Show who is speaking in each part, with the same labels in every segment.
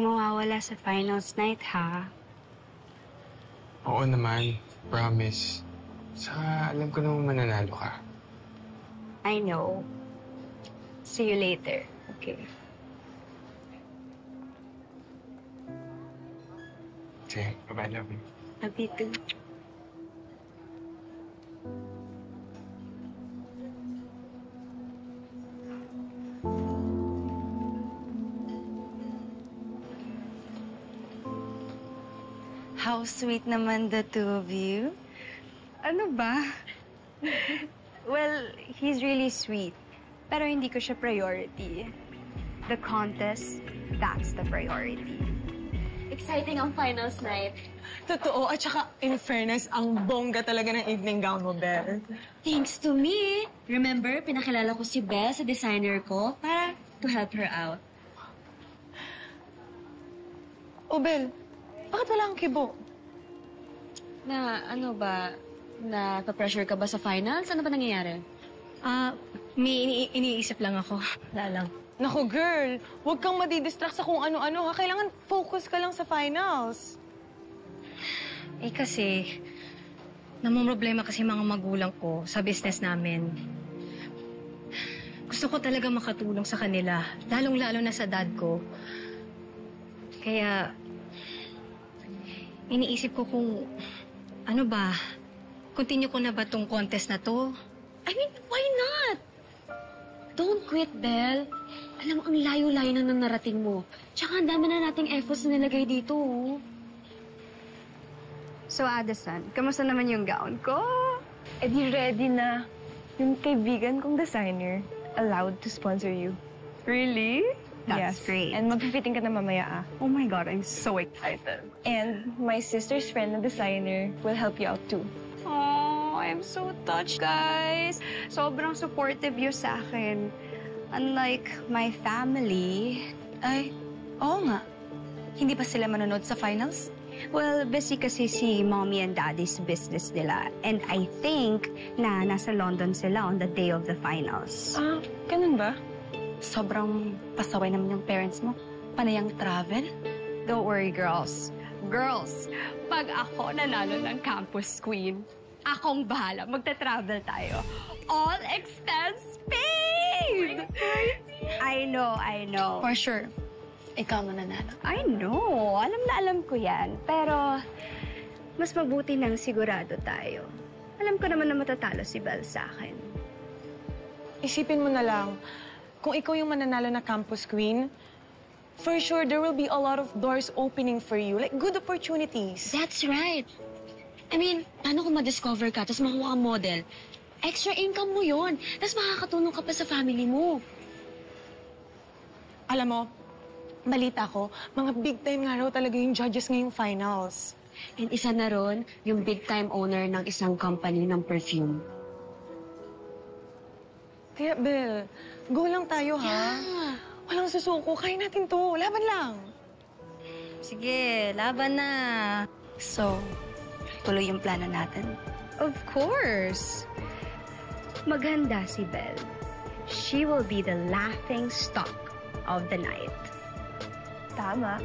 Speaker 1: kang mawawala sa finals night, ha?
Speaker 2: Oo naman. Promise. Saka alam ko naman mananalo ka.
Speaker 1: I know. See you later, okay?
Speaker 2: Sige, bye-bye, love you.
Speaker 1: Love you too.
Speaker 3: How sweet naman the two of you.
Speaker 1: Ano ba? Well, he's really sweet. Pero hindi ko siya priority. The contest, that's the priority.
Speaker 4: Exciting ang finals night.
Speaker 5: Totoo. At saka, in fairness, ang bongga talaga ng evening gown mo, Belle.
Speaker 4: Thanks to me. Remember, pinakilala ko si Belle sa designer ko para to help her out.
Speaker 5: Oh, Belle, bakit wala kang kibo?
Speaker 4: Na ano ba? Na-pressure ka ba sa finals? Ano ba nangyayari?
Speaker 3: May iniisip lang ako. Wala lang.
Speaker 5: Naku, girl, huwag kang madidistract sa kung ano-ano, ha? Kailangan focus ka lang sa finals.
Speaker 3: Eh kasi, namumroblema kasi mga magulang ko sa business namin. Gusto ko talaga makatulong sa kanila, lalong-lalo na sa dad ko. Kaya, iniisip ko kung, ano ba, continue ko na ba tong contest na to?
Speaker 4: I mean, why not? Don't quit, Belle. Alam mo, ang layo-layo na ng narating mo. Tsaka ang dami na nating efforts na nilagay dito, oh.
Speaker 1: So, Addison, kamusta naman yung gown ko?
Speaker 6: Eh di ready na. Yung kaibigan kong designer allowed to sponsor you.
Speaker 1: Really? That's
Speaker 6: yes.
Speaker 1: great.
Speaker 6: And magpifitting ka na mamaya, ah.
Speaker 1: Oh my God, I'm so excited.
Speaker 6: And my sister's friend na designer will help you out too.
Speaker 1: Oh, I'm so touched, guys. Sobrang supportive yun sa akin. Unlike my family.
Speaker 3: Ay, oo nga. Hindi ba sila manonood sa finals?
Speaker 1: Well, busy kasi si mommy and daddy's business nila. And I think na nasa London sila on the day of the finals.
Speaker 6: Ah, ganun ba?
Speaker 3: Sobrang pasaway naman yung parents mo. Panayang travel.
Speaker 1: Don't worry, girls. Girls, pag ako nanalo ng campus queen, akong bahala. Magta-travel tayo. All expense paid! I know.
Speaker 3: For sure, ikaw mananalo.
Speaker 1: I know. Alam na alam ko yan. Pero, mas mabuti nang sigurado tayo. Alam ko naman na matatalo si Belle sa akin.
Speaker 5: Isipin mo na lang, kung ikaw yung mananalo na campus queen, for sure, there will be a lot of doors opening for you. Like, good opportunities.
Speaker 4: That's right. I mean, paano kung ma-discover ka tapos makuha kang model? Extra income mo yon. Tapos makakatulong ka pa sa family mo.
Speaker 5: Alam mo, balita ko, mga big time nga raw talaga yung judges ngayong finals.
Speaker 4: And isa na ron, yung big-time owner ng isang company ng perfume.
Speaker 5: Kaya, Belle, go lang tayo, ha?
Speaker 4: Yeah.
Speaker 5: Walang susuko. Kaya natin to. Laban lang.
Speaker 3: Sige, laban na. So, tuloy yung plano natin.
Speaker 1: Of course. Maghanda si Belle. She will be the laughing stock of the night.
Speaker 6: Tama.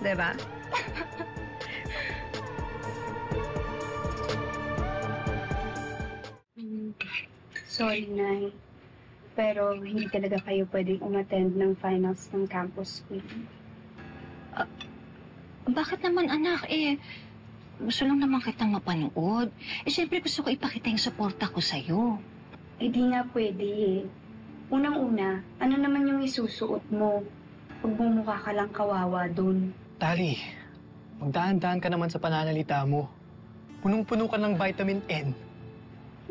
Speaker 1: Diba? Sorry, Nay. Pero hindi talaga kayo pwedeng umattend ng finals ng campus queen.
Speaker 4: Bakit naman, anak? Gusto lang naman kitang mapanood. Siyempre gusto ko ipakita yung suporta ko sa'yo.
Speaker 1: Di nga pwede eh. Unang-una, ano naman yung isusuot mo? Pagmumukha ka lang kawawa dun.
Speaker 7: Tali, magdahan-dahan ka naman sa pananalita mo. Punong-puno ka ng vitamin N.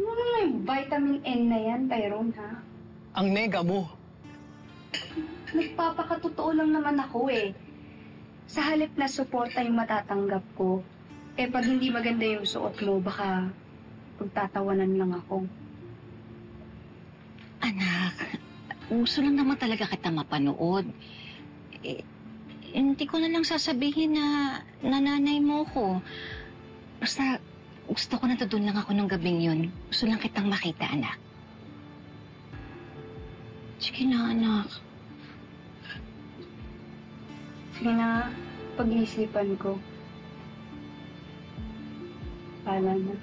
Speaker 1: Ano naman yung vitamin N na yan, Tyrone, ha?
Speaker 7: Ang nega mo.
Speaker 1: Nagpapakatotoo lang naman ako eh. Sa halip na suporta yung matatanggap ko, pag hindi maganda yung suot mo, baka pagtatawanan lang ako.
Speaker 4: Anak, gusto lang naman talaga kita mapanood. Hindi ko na lang sasabihin na nanay mo ko. Basta gusto ko na doon lang ako ng gabing yun. Gusto lang kitang makita, anak. Sige na, anak.
Speaker 1: Sige na, pag-iisipan ko. Paalam na.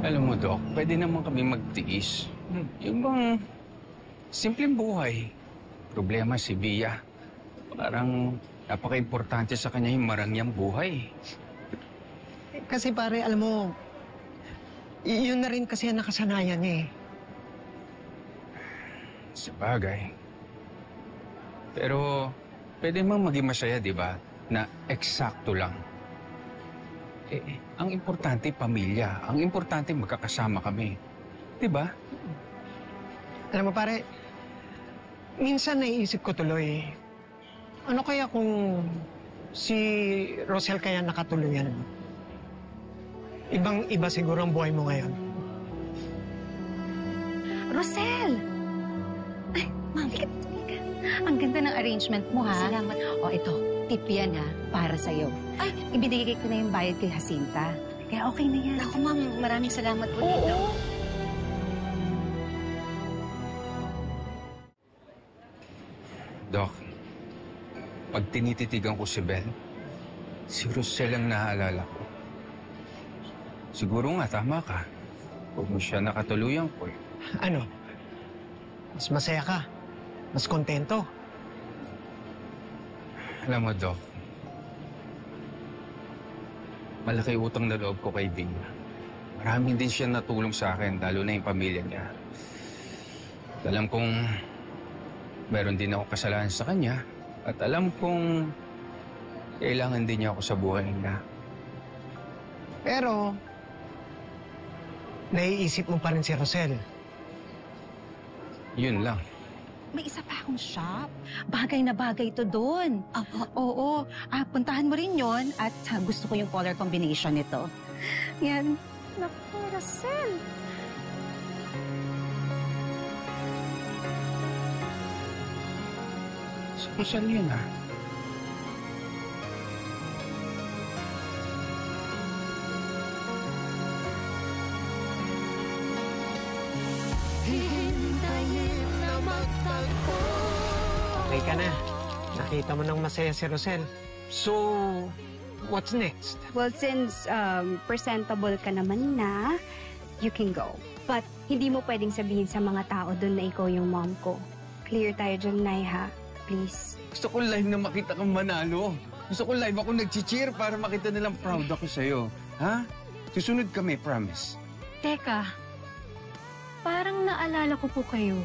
Speaker 8: Alam mo, Doc, pwede naman kami magtiis. Yung bang simpleng buhay. Problema si Via. Parang napaka-importante sa kanya yung marangyang buhay.
Speaker 9: Kasi pare, alam mo, yun na rin kasi ang nakasanayan niya eh.
Speaker 8: Sabagay. Pero pwede mang maging masaya, di ba? Na eksakto lang. Ang importante, pamilya. Ang importante, magkakasama kami. Di ba?
Speaker 9: Alam mo pare, minsan naiisip ko tuloy, ano kaya kung si Rosel kaya nakatuluyan mo? Ibang-iba siguro ang buhay mo ngayon.
Speaker 3: Rosel! Ay, ma'am, ka. Ang ganda ng arrangement mo, ha?
Speaker 4: Salamat.
Speaker 3: O, ito, tip yan, ha? Para sa'yo. Ay, ibinigay ko na yung bayad kay Jacinta. Kaya okay na yan.
Speaker 4: Naku, ma'am, maraming salamat po dito.
Speaker 8: Doc, pag tinititigan ko si Belle, si Rosel ang naaalala ko. Siguro nga, tama ka. Huwag mo siya nakatuluyan ko.
Speaker 9: Ano? Mas masaya ka? Mas kontento?
Speaker 8: Alam mo, Doc, malaki utang na loob ko kay Bing. Maraming din siya natulong sa akin, lalo na yung pamilya niya. At alam kong meron din ako kasalanan sa kanya. At alam kong kailangan din niya ako sa buhay niya.
Speaker 9: Pero, naiisip mo pa rin si Rosel.
Speaker 8: Yun lang.
Speaker 3: May isa pa akong shop. Bagay na bagay ito doon. Oo. Puntahan mo rin yon at gusto ko yung color combination nito. Yan. Naku, Rosel.
Speaker 8: Si Rosel yun, ha?
Speaker 9: Okay ka na. Nakita mo nang masaya si Rosel. So, what's next?
Speaker 1: Well, since presentable ka naman na, you can go. But hindi mo pwedeng sabihin sa mga tao doon na ikaw yung mom ko. Clear tayo dyan, Nay, ha? Please.
Speaker 8: Gusto ko live na makita kang manalo. Gusto ko live ako nag-cheer para makita nilang proud ako sa'yo. Ha? Susunod kami, promise.
Speaker 6: Teka, parang naalala ko po kayo.